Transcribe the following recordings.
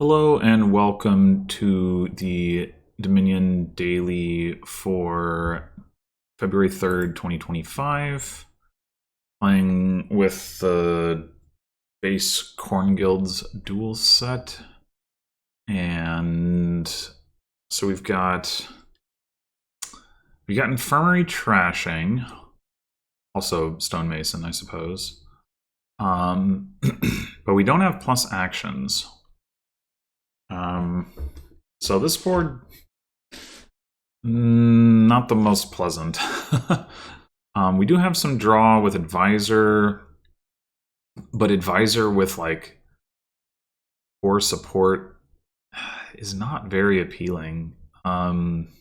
Hello and welcome to the Dominion Daily for February 3rd, 2025. Playing with the base Corn Guild's dual set. And so we got Infirmary Trashing, also Stonemason, I suppose. But we don't have plus actions. So this board, not the most pleasant. We do have some draw with Advisor, but Advisor with like 4 support is not very appealing. Yeah,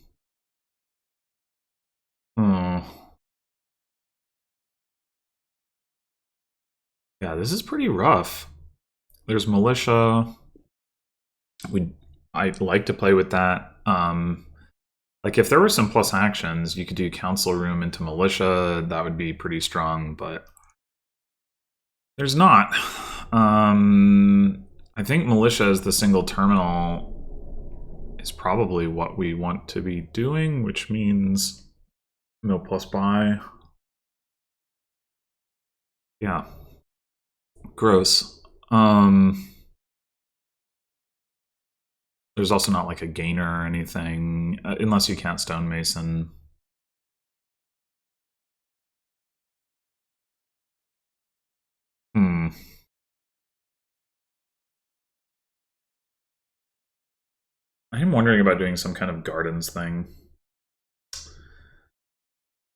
this is pretty rough. There's Militia. I'd like to play with that. Like if there were some plus actions, you could do Council Room into Militia. That would be pretty strong, but there's not. I think Militia as the single terminal is probably what we want to be doing, which means mill plus buy. Yeah. Gross. There's also not like a gainer or anything, unless you count Stonemason. I am wondering about doing some kind of gardens thing.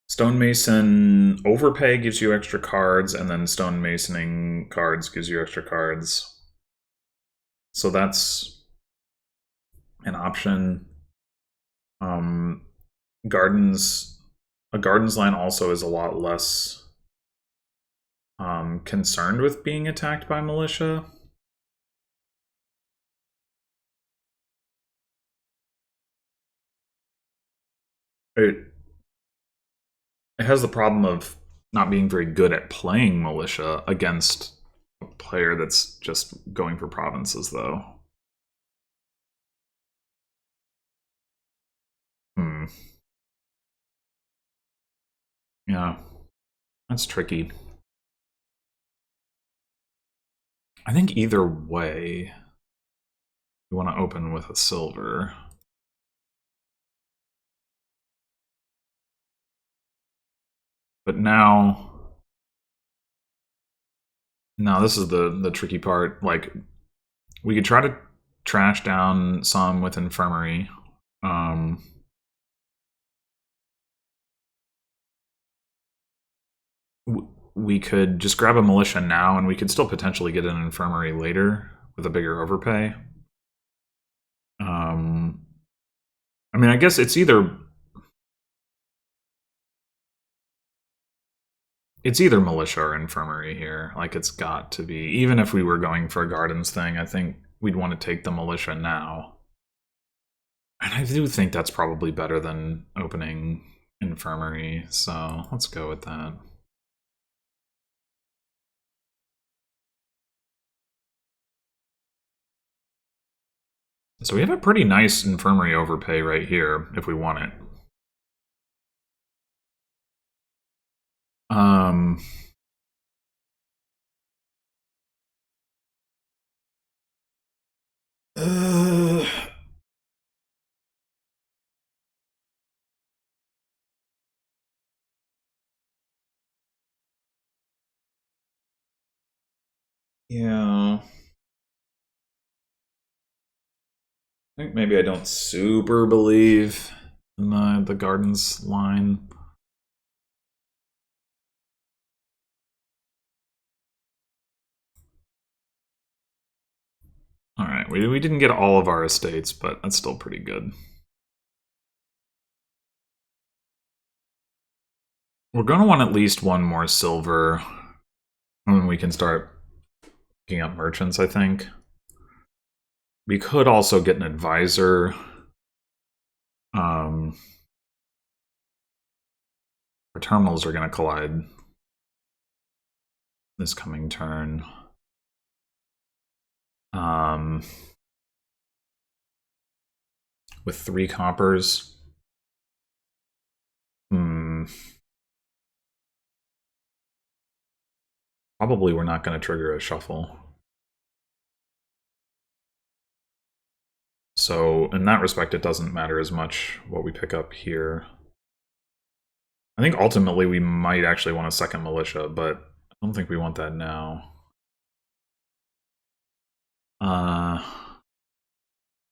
Stonemason overpay gives you extra cards, and then stonemasoning cards gives you extra cards. So that's an option. A gardens line also is a lot less concerned with being attacked by militia. It has the problem of not being very good at playing militia against a player that's just going for provinces, though. Yeah, that's tricky. I think either way, you want to open with a silver. But now this is the tricky part. Like, we could try to trash down some with Infirmary. We could just grab a militia now, and we could still potentially get an Infirmary later with a bigger overpay. I mean, I guess it's either militia or infirmary here. Like, it's got to be. Even if we were going for a gardens thing, I think we'd want to take the militia now. And I do think that's probably better than opening infirmary, so let's go with that. So we have a pretty nice infirmary overpay right here, if we want it. Yeah. I think maybe I don't super believe in the gardens line. Alright, we didn't get all of our estates, but that's still pretty good. We're going to want at least one more silver when we can start picking up merchants, I think. We could also get an advisor. Our terminals are going to collide this coming turn. with 3 coppers. Probably we're not going to trigger a shuffle. So in that respect, it doesn't matter as much what we pick up here. I think ultimately we might actually want a second militia, but I don't think we want that now.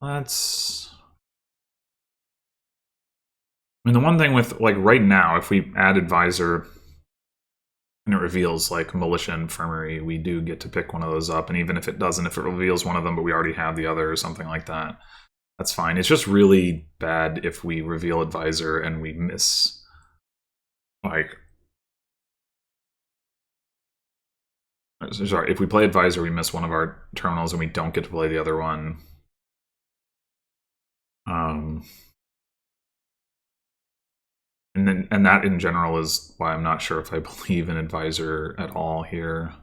Let's... I mean, the one thing with, like, right now, if we add advisor and it reveals, like, militia infirmary, we do get to pick one of those up. And even if it doesn't, if it reveals one of them, but we already have the other or something like that, that's fine. It's just really bad if we reveal advisor and we miss, like... Sorry, if we play advisor, we miss one of our terminals and we don't get to play the other one. And that in general is why I'm not sure if I believe in advisor at all here.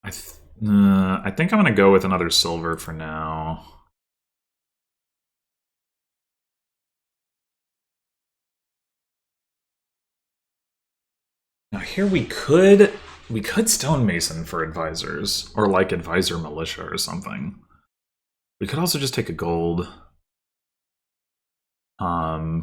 I think I'm gonna go with another silver for now. Now here we could stonemason for advisors, or like advisor militia or something. We could also just take a gold. In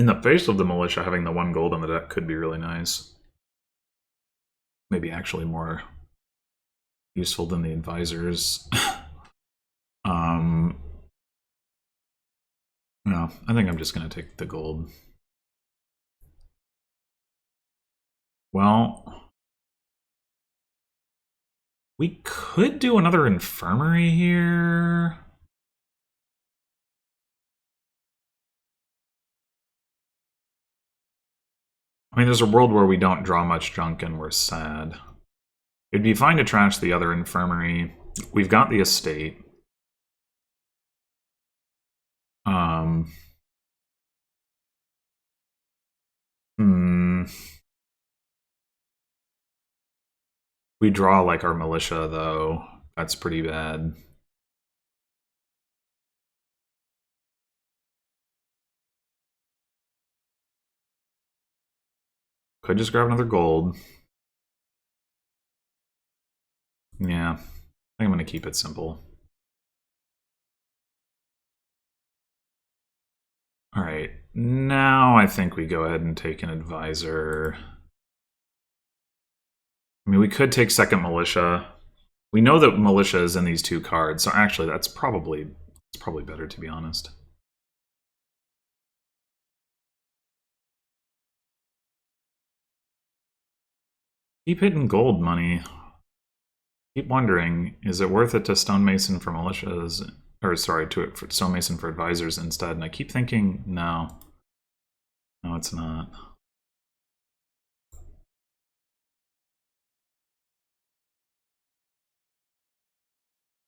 the face of the militia, having the 1 gold on the deck could be really nice. Maybe actually more useful than the advisors. No, I think I'm just going to take the gold. Well, we could do another infirmary here. I mean, there's a world where we don't draw much junk and we're sad. It'd be fine to trash the other infirmary. We've got the estate. We draw like our militia, though. That's pretty bad. Could just grab another gold. Yeah, I think I'm going to keep it simple. Alright, now I think we go ahead and take an advisor. I mean, we could take second militia. We know that militia is in these 2 cards, so actually it's probably better, to be honest. Keep hitting gold money. Keep wondering, is it worth it to stonemason for militias? Or sorry, for stonemason for advisors instead? And I keep thinking, no. No, it's not.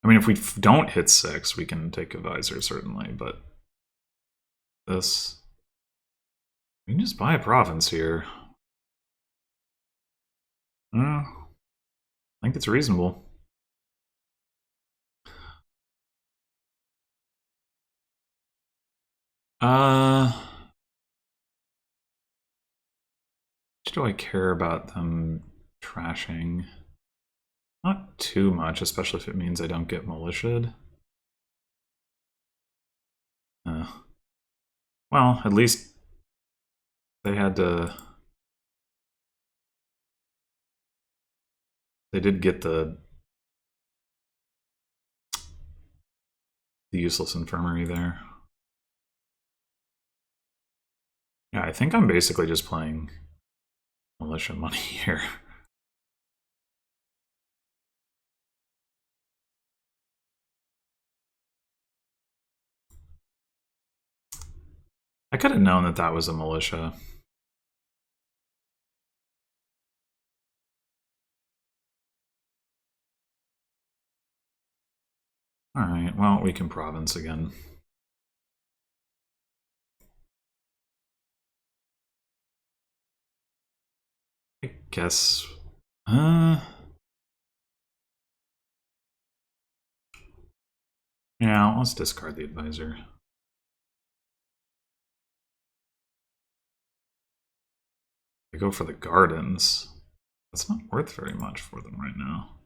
I mean, if we don't hit 6, we can take advisor, certainly, but this... We can just buy a province here. I think it's reasonable. How much do I care about them trashing? Not too much, especially if it means I don't get militiaed. Well, at least they had to... They did get the useless infirmary there. Yeah, I think I'm basically just playing militia money here. I could have known that that was a militia. Alright, well, we can province again. I guess... yeah, let's discard the advisor. I go for the gardens. That's not worth very much for them right now.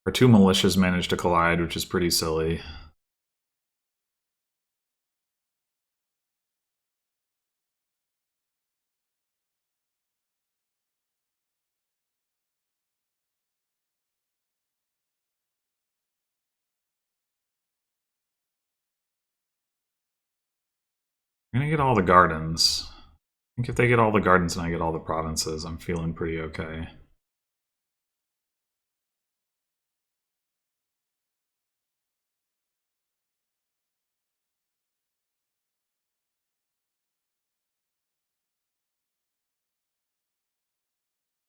Our two militias managed to collide, which is pretty silly. I'm gonna get all the gardens. I think if they get all the gardens and I get all the provinces, I'm feeling pretty okay.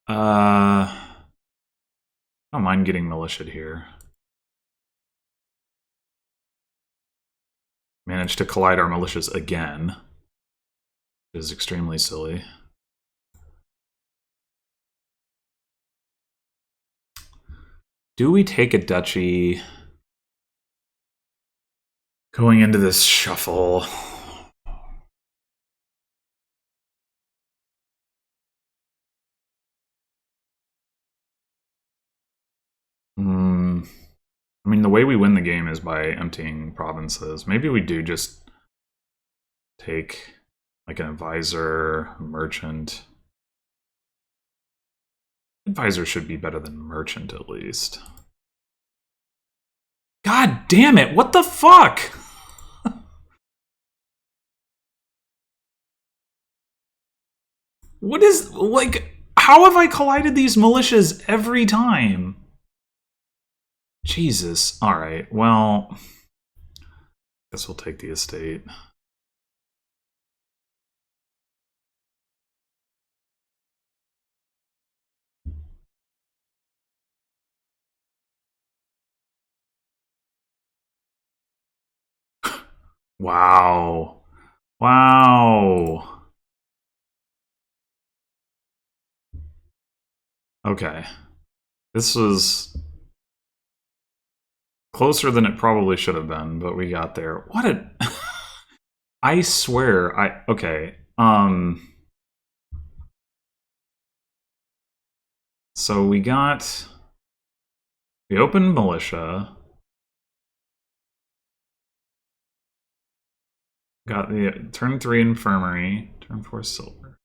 I don't mind getting militia'd here. Managed to collide our militias again. It is extremely silly. Do we take a duchy going into this shuffle? I mean, the way we win the game is by emptying provinces. Maybe we do just take like an advisor, a merchant. Advisor should be better than merchant at least. God damn it, what the fuck? What is, like, how have I collided these militias every time? Jesus. Alright, well, guess we'll take the estate. Wow. Wow. Okay. This was closer than it probably should have been, but we got there. What a... I swear, okay. So we opened militia. Got the turn 3 infirmary, turn 4 silver.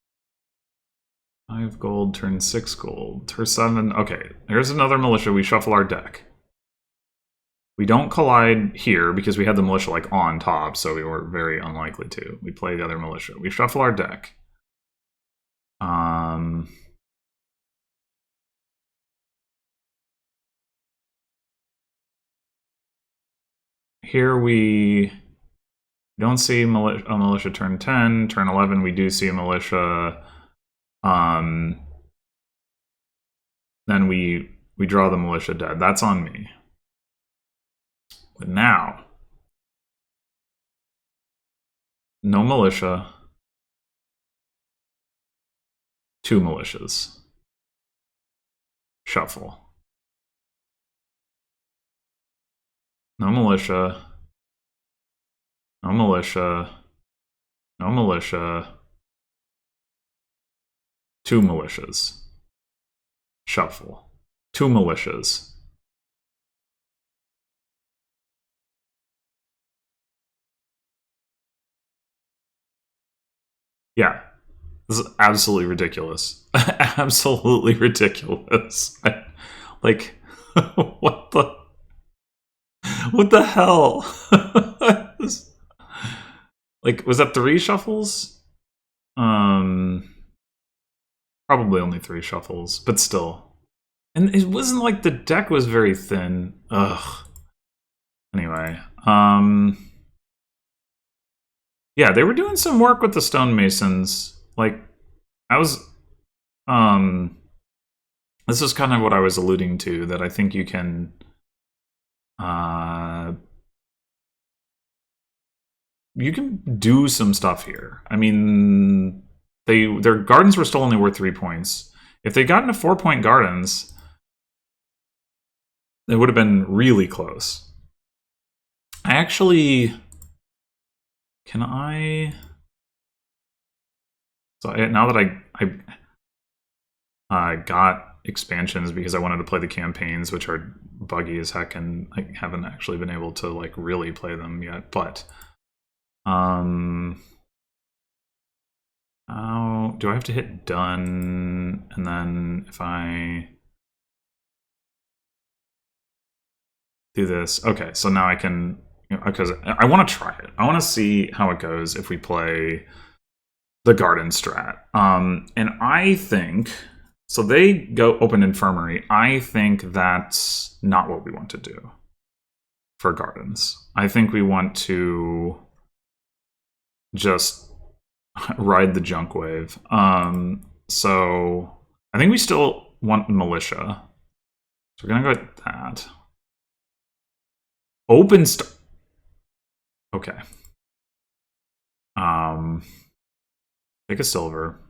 5 gold, turn 6 gold, turn 7. Okay, here's another militia. We shuffle our deck. We don't collide here because we had the militia like on top, so we were very unlikely to. We play the other militia. We shuffle our deck. Here we don't see a militia turn 10. Turn 11, we do see a militia. Then we draw the militia dead. That's on me. But now, no militia. 2 militias. Shuffle. No militia. No militia. No militia. 2 militias. Shuffle. 2 militias. Yeah. This is absolutely ridiculous. Absolutely ridiculous. Like, what the hell? Like, was that 3 shuffles? Probably only 3 shuffles, but still. And it wasn't like the deck was very thin. Ugh. Anyway, yeah, they were doing some work with the stonemasons. Like, I was This is kind of what I was alluding to, that I think you can do some stuff here. I mean, their gardens were still only worth 3 points. If they'd gotten to 4-point gardens, it would have been really close. I actually... Can I... So now that I got expansions because I wanted to play the campaigns, which are buggy as heck, and I haven't actually been able to like really play them yet. But how do I have to hit done? And then if I do this, okay, so now I can, because I want to try it. I want to see how it goes if we play the garden strat. And I think, so they go open infirmary. I think that's not what we want to do for gardens. I think we want to just ride the junk wave. So I think we still want militia. So we're gonna go with that. Open okay. Take a silver.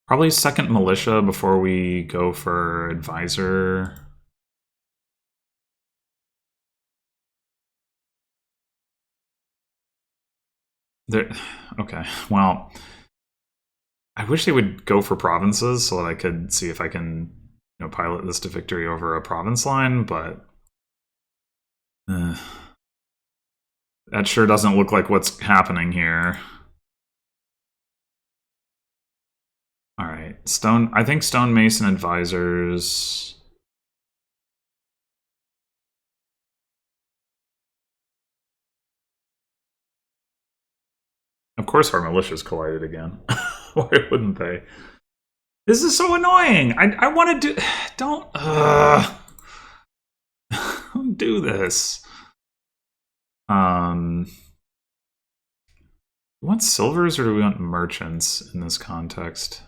Probably second militia before we go for advisor. There, okay, well, I wish they would go for provinces so that I could see if I can, pilot this to victory over a province line, but that sure doesn't look like what's happening here. All right, I think stonemason advisors. Of course, our militias collided again. Why wouldn't they? This is so annoying. I want to do. Don't do this. We want silvers or do we want merchants in this context?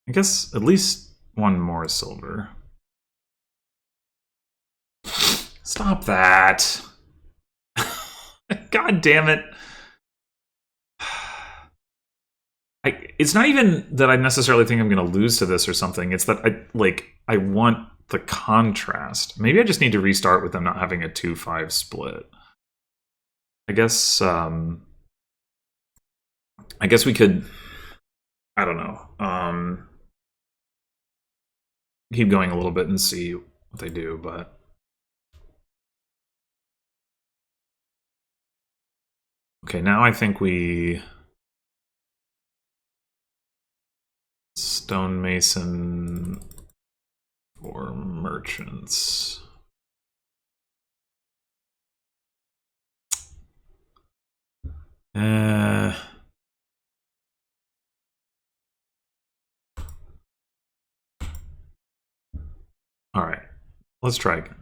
I guess at least one more silver. Stop that. God damn it. It's not even that I necessarily think I'm going to lose to this or something. It's that I want the contrast. Maybe I just need to restart with them not having a 2-5 split. I guess we could, I don't know, keep going a little bit and see what they do, but okay, now I think we stonemason for merchants. All right, let's try again.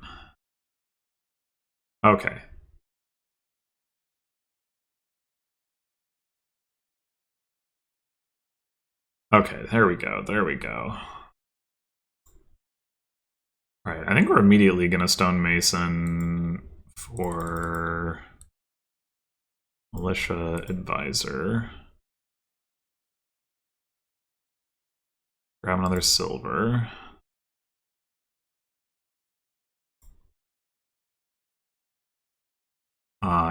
Okay. Okay, there we go. There we go. All right, I think we're immediately going to stonemason for militia advisor. Grab another silver.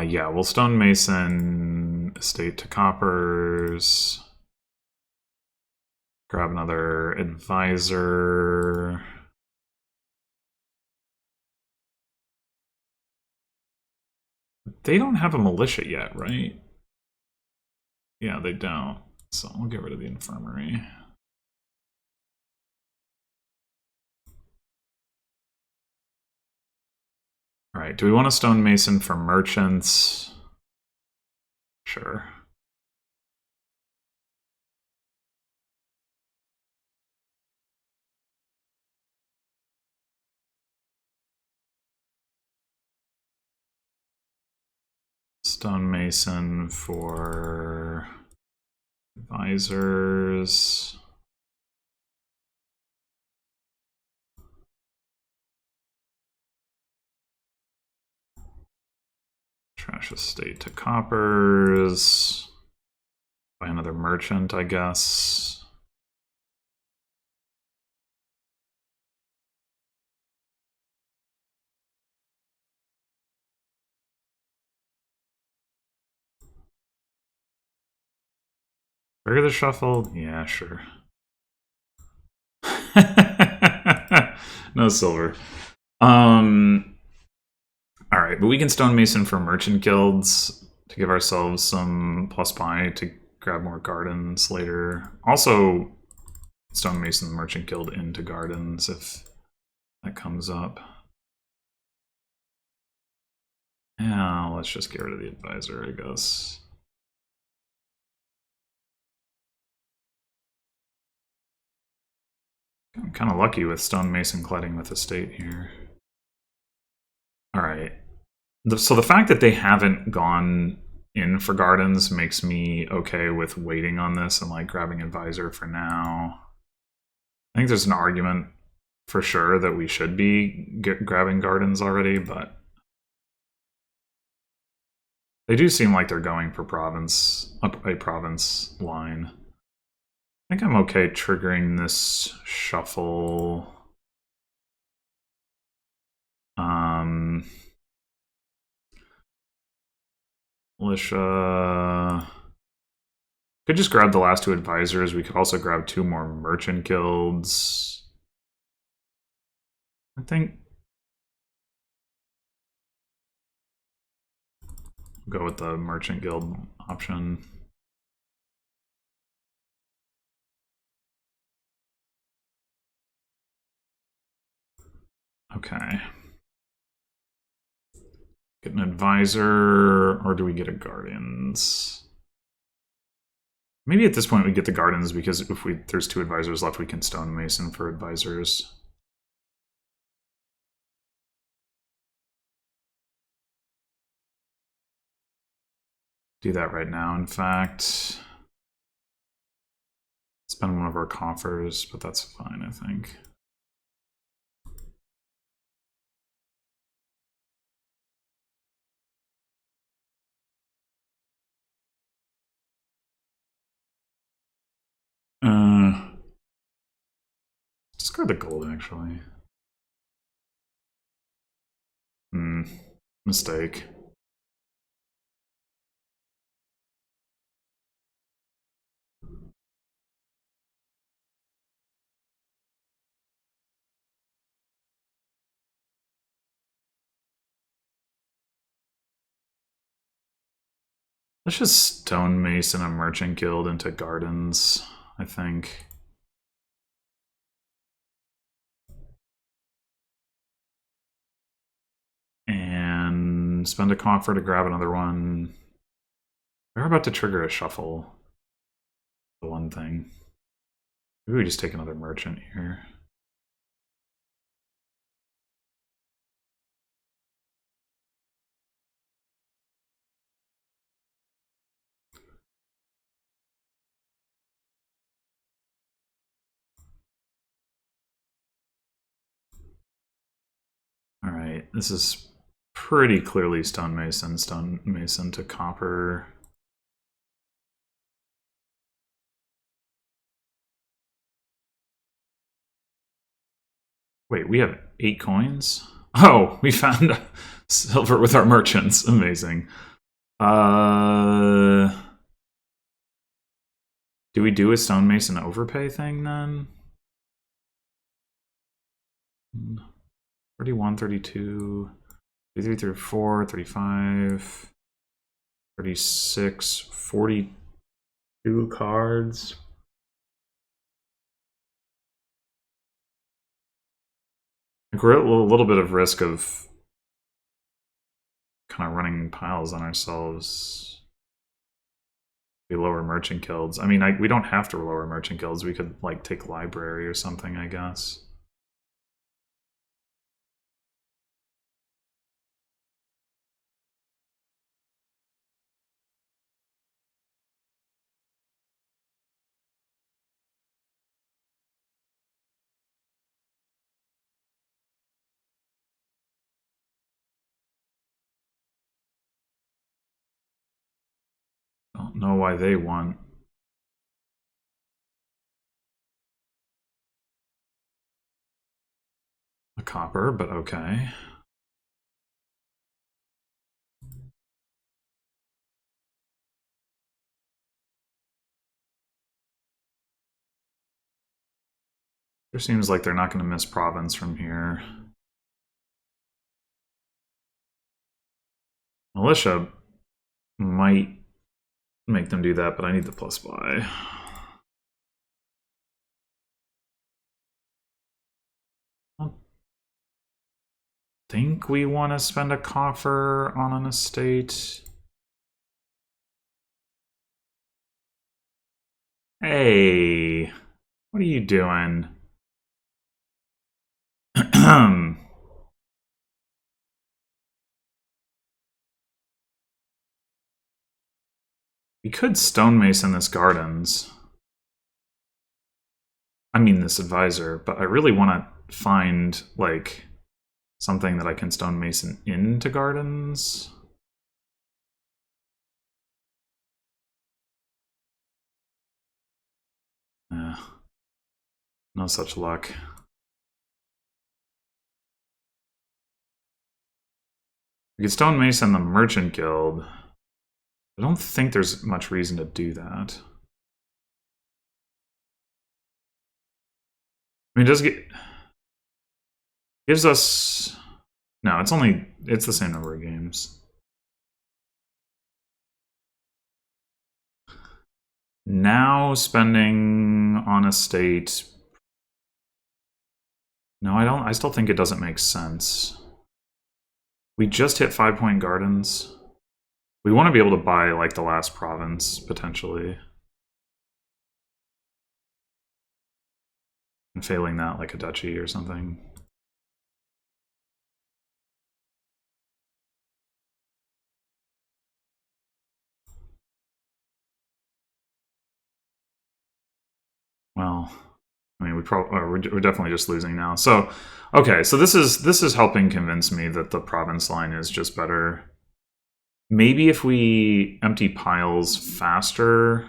Yeah, we'll stonemason estate to coppers. Grab another advisor. They don't have a militia yet, right? Yeah, they don't. So we'll get rid of the infirmary. All right, do we want a stonemason for merchants? Sure. Stonemason for advisors. Trash estate to coppers. Buy another merchant, I guess. Trigger the shuffle? Yeah, sure. No silver. Alright, but we can stonemason for merchant guilds to give ourselves some plus buy to grab more gardens later. Also, stonemason the merchant guild into gardens if that comes up. Yeah, let's just get rid of the advisor, I guess. I'm kind of lucky with stonemason cladding with estate here. Alright. So the fact that they haven't gone in for gardens makes me okay with waiting on this and like grabbing advisor for now. I think there's an argument for sure that we should be grabbing gardens already, but they do seem like they're going for province, a province line. I think I'm okay triggering this shuffle. Militia. Could just grab the last two advisors. We could also grab two more merchant guilds. I think go with the merchant guild option. Okay. Get an advisor, or do we get a guardians? Maybe at this point we get the gardens because if there's two advisors left, we can stonemason for advisors. Do that right now, in fact. Spend one of our coffers, but that's fine, I think. Discard the gold, actually. Mistake. Let's just stonemason a merchant guild into gardens, I think. And spend a coffer to grab another one. We're about to trigger a shuffle. The one thing. Maybe we just take another merchant here. Alright, this is pretty clearly stonemason to copper. Wait, we have 8 coins? Oh, we found silver with our merchants. Amazing. Do we do a stonemason overpay thing then? 31, 32, 33, 34, 35, 36, 42 cards. We're at a little bit of risk of kind of running piles on ourselves. We lower merchant guilds. I mean, we don't have to lower merchant guilds. We could like take library or something, I guess. know why they want a copper, but okay. It seems like they're not going to miss province from here. Militia might make them do that, but I need the plus buy. I don't think we want to spend a coffer on an estate. Hey, what are you doing? We could stonemason this gardens. I mean this advisor, but I really want to find like something that I can stonemason into gardens. No such luck. We could stonemason the Merchant Guild. I don't think there's much reason to do that. I mean, it does gives us... No, it's the same number of games. Now spending on estate... No, I still think it doesn't make sense. We just hit 5-point gardens. We want to be able to buy, like, the last province, potentially. And failing that, like a duchy or something. Well, I mean, we're definitely just losing now. So, okay, so this is helping convince me that the province line is just better. Maybe if we empty piles faster,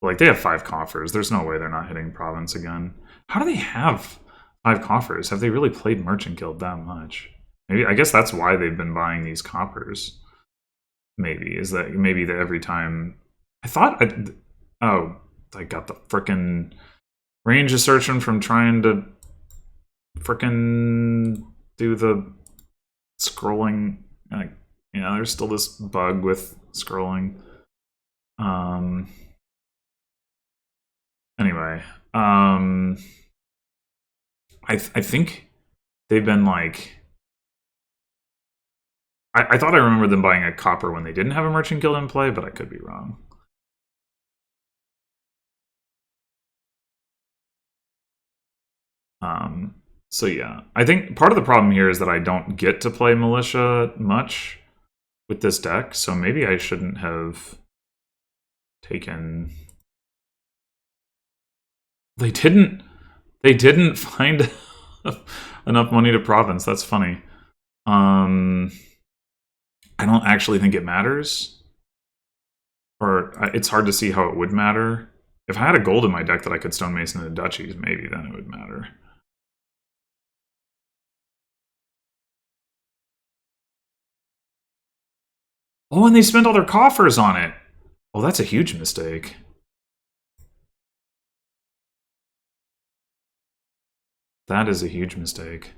like they have 5 coffers. There's no way they're not hitting province again. How do they have 5 coffers? Have they really played Merchant Guild that much? Maybe I guess that's why they've been buying these coppers. Maybe is that every time I thought I got the frickin' range assertion from trying to frickin' do the scrolling. Like, you know, there's still this bug with scrolling. Anyway, I think they've been like. I thought I remember them buying a copper when they didn't have a Merchant Guild in play, but I could be wrong. So yeah, I think part of the problem here is that I don't get to play Militia much with this deck, so maybe I shouldn't have taken... They didn't find enough money to province. That's funny. I don't actually think it matters. Or it's hard to see how it would matter. If I had a gold in my deck that I could stonemason into duchies, maybe then it would matter. Oh, and they spent all their coffers on it. Oh, that's a huge mistake. That is a huge mistake.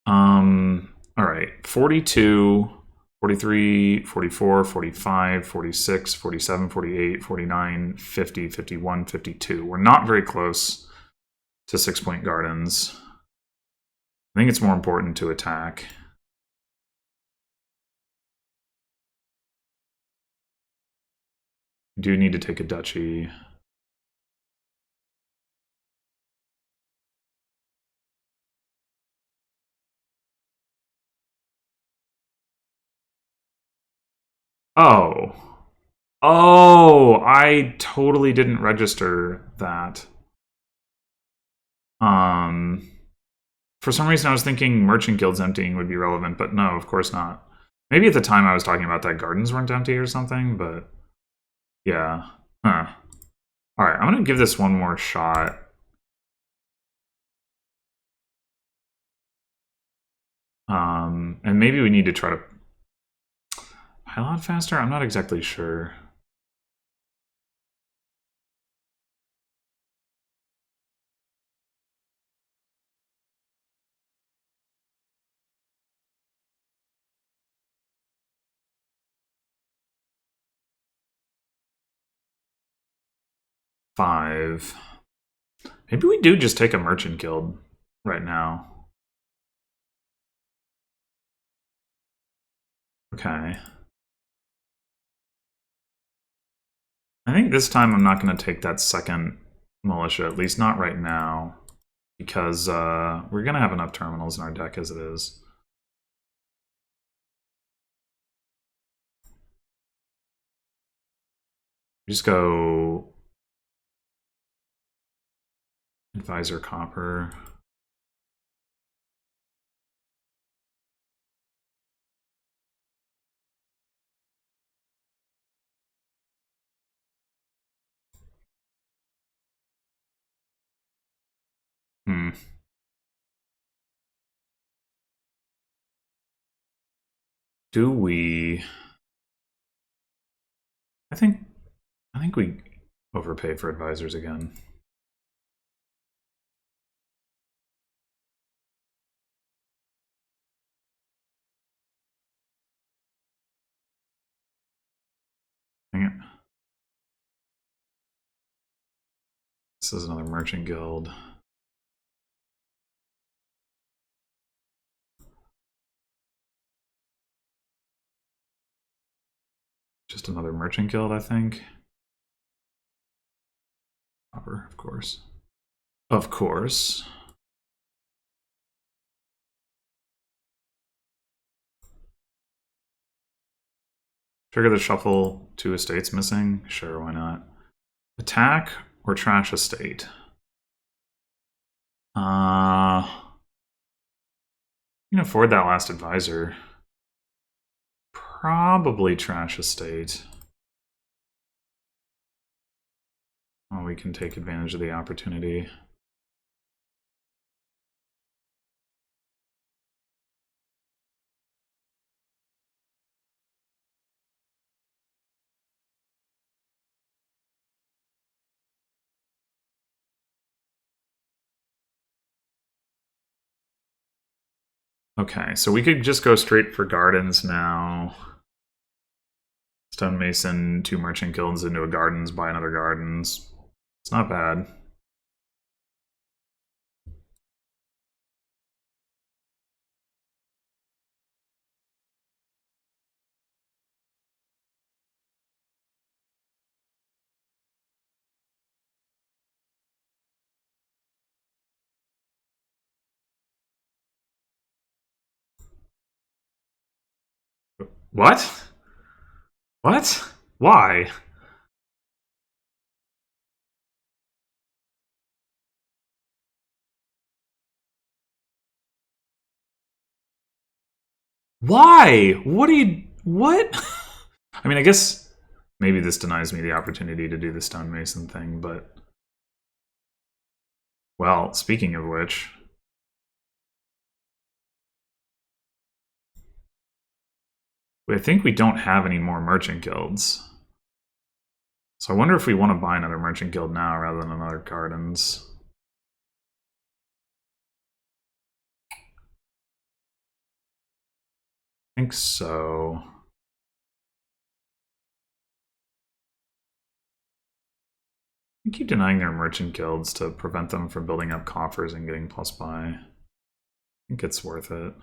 All right, 42, 43, 44, 45, 46, 47, 48, 49, 50, 51, 52. We're not very close to 6-point gardens. I think it's more important to attack. We do need to take a duchy. Oh. Oh, I totally didn't register that. For some reason, I was thinking merchant guilds emptying would be relevant, but no, of course not. Maybe at the time I was talking about that gardens weren't empty or something, but yeah. Huh. Alright, I'm gonna give this one more shot. And maybe we need to try to pile on faster? I'm not exactly sure. Five. Maybe we do just take a merchant guild right now. Okay. I think this time I'm not going to take that second militia, at least not right now, because we're going to have enough terminals in our deck as it is. Just go Advisor Copper. Do we? I think we overpay for advisors again. Dang it. This is another merchant guild. Just another merchant guild, I think. Copper, of course. Of course. Trigger the shuffle, 2 estates missing? Sure, why not? Attack or trash estate? You can afford that last advisor. Probably trash estate. Oh, we can take advantage of the opportunity. Okay, so we could just go straight for gardens now. Stonemason, 2 merchant guilds into a gardens, buy another gardens. It's not bad. What? What? Why? Why? What do you... What? I mean, I guess maybe this denies me the opportunity to do the stonemason thing, but... Well, speaking of which... I think we don't have any more merchant guilds. So I wonder if we want to buy another merchant guild now rather than another gardens. I think so. I keep denying their merchant guilds to prevent them from building up coffers and getting plus buy. I think it's worth it.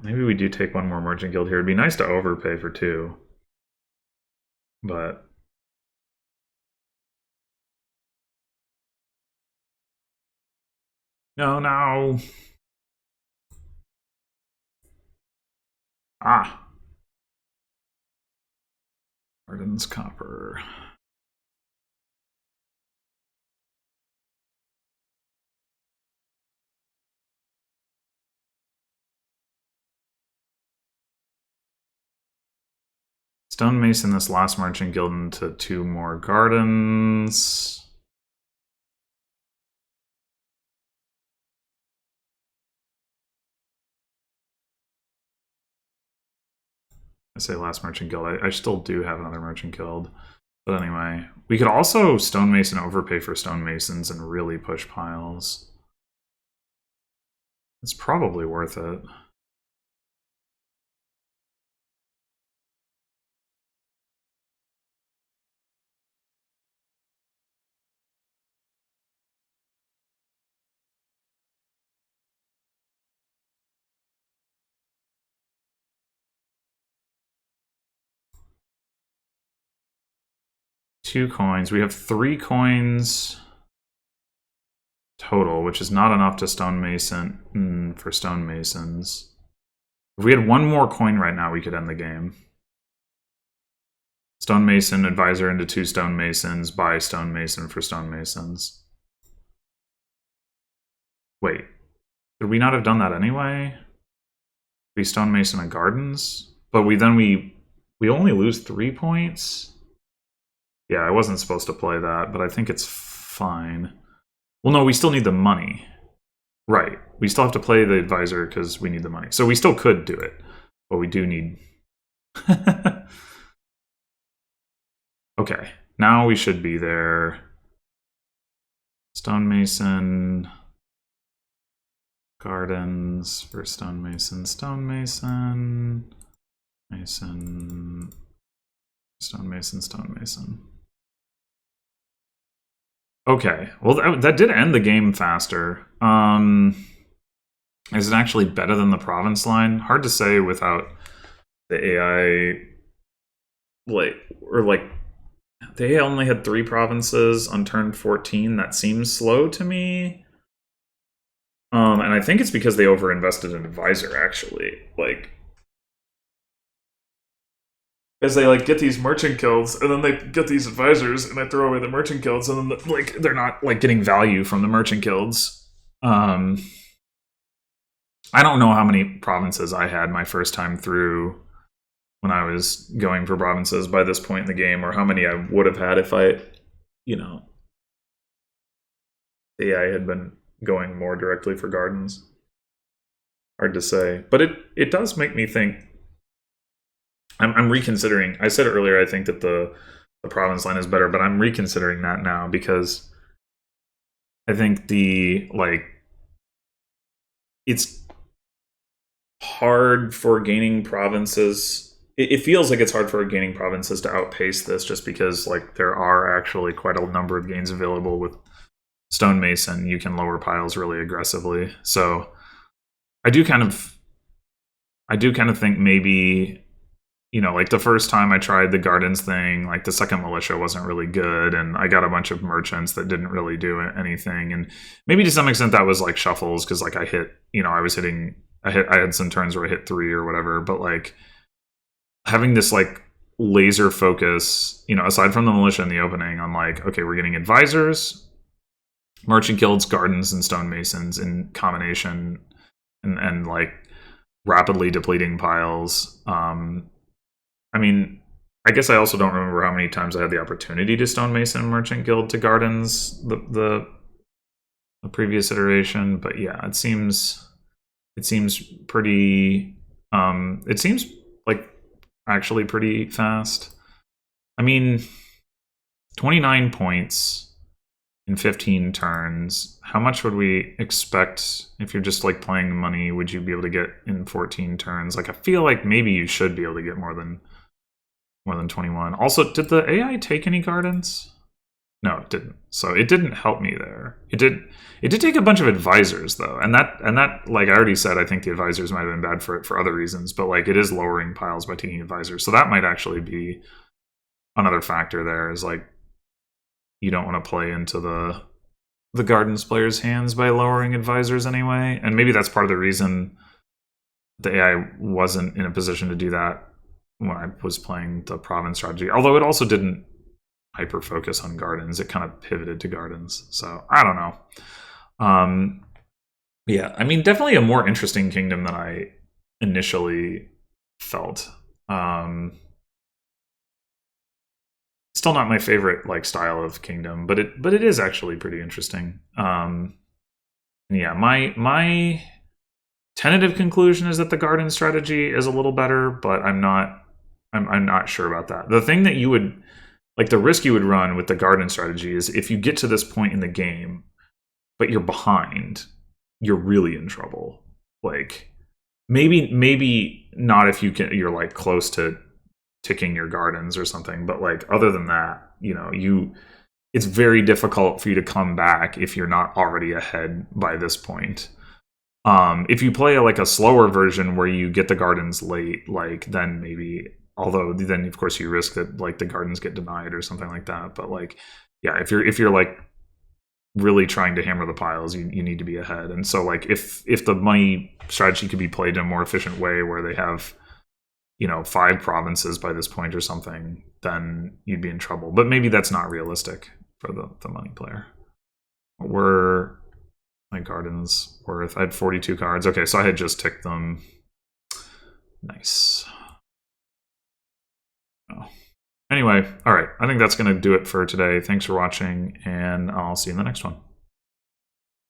Maybe we do take one more merchant guild here. It'd be nice to overpay for 2. But... No. Ah. Gardens, copper. Stonemason this last merchant guild into 2 more gardens. I say last merchant guild. I still do have another merchant guild. But anyway, we could also stonemason overpay for stonemasons and really push piles. It's probably worth it. Two coins. We have 3 coins total, which is not enough to stonemason for stonemasons. If we had 1 more coin right now, we could end the game. Stonemason, advisor into 2 stonemasons, buy stonemason for stonemasons. Wait, did we not have done that anyway? We stonemason and gardens, but we only lose 3 points. Yeah, I wasn't supposed to play that, but I think it's fine. Well, no, we still need the money. Right. We still have to play the advisor because we need the money. So we still could do it, but we do need... Okay, now we should be there. Stonemason... Gardens for stonemason, stonemason... Mason... Stonemason, stonemason. Okay, well that did end the game faster. Is it actually better than the province line? Hard to say without the AI. The AI only had 3 provinces on turn 14. That seems slow to me. And I think it's because they overinvested in advisor actually. As they get these merchant guilds, and then they get these advisors, and I throw away the merchant guilds, and then they're not getting value from the merchant guilds. I don't know how many provinces I had my first time through when I was going for provinces by this point in the game, or how many I would have had if the AI had been going more directly for gardens. Hard to say, but it does make me think. I'm reconsidering. I said earlier I think that the province line is better, but I'm reconsidering that now because I think it's hard for gaining provinces. It feels like it's hard for gaining provinces to outpace this just because there are actually quite a number of gains available with stonemason. You can lower piles really aggressively. So I do kind of think maybe the first time I tried the gardens thing, the second militia wasn't really good, and I got a bunch of merchants that didn't really do anything, and maybe to some extent that was shuffles because I hit, I had some turns where I hit 3 or whatever, but having this laser focus, aside from the militia in the opening, on okay, we're getting advisors, merchant guilds, gardens, and stonemasons in combination, and rapidly depleting piles. I mean, I guess I also don't remember how many times I had the opportunity to stonemason and merchant guild to gardens the previous iteration, but yeah, it seems pretty. It seems actually pretty fast. I mean, 29 points in 15 turns. How much would we expect if you're just playing money? Would you be able to get in 14 turns? I feel maybe you should be able to get more than 21. Also, did the AI take any gardens? No, it didn't. So it didn't help me there. It did take a bunch of advisors though, and that I already said, I think the advisors might have been bad for other reasons, but it is lowering piles by taking advisors. So that might actually be another factor there, is you don't want to play into the gardens players' hands by lowering advisors anyway. And maybe that's part of the reason the AI wasn't in a position to do that when I was playing the province strategy. Although it also didn't hyper focus on gardens, it kind of pivoted to gardens. So I don't know. Yeah, I mean, definitely a more interesting kingdom than I initially felt. Still not my favorite like style of kingdom, but it is actually pretty interesting. Yeah, my tentative conclusion is that the garden strategy is a little better, but I'm not sure about that. The thing that you would like, the risk you would run with the garden strategy is if you get to this point in the game, but you're behind, you're really in trouble. Like maybe not if you're like close to ticking your gardens or something, but like other than that, it's very difficult for you to come back if you're not already ahead by this point. If you play like a slower version where you get the gardens late, like then maybe, although then of course you risk that like the gardens get denied or something like that. But like, yeah, if you're like really trying to hammer the piles, you need to be ahead. And so like if the money strategy could be played in a more efficient way where they have 5 provinces by this point or something, then you'd be in trouble. But maybe that's not realistic for the money player. Were my gardens worth? I had 42 cards. Okay, so I had just ticked them. Nice. Oh. Anyway, all right. I think that's going to do it for today. Thanks for watching, and I'll see you in the next one.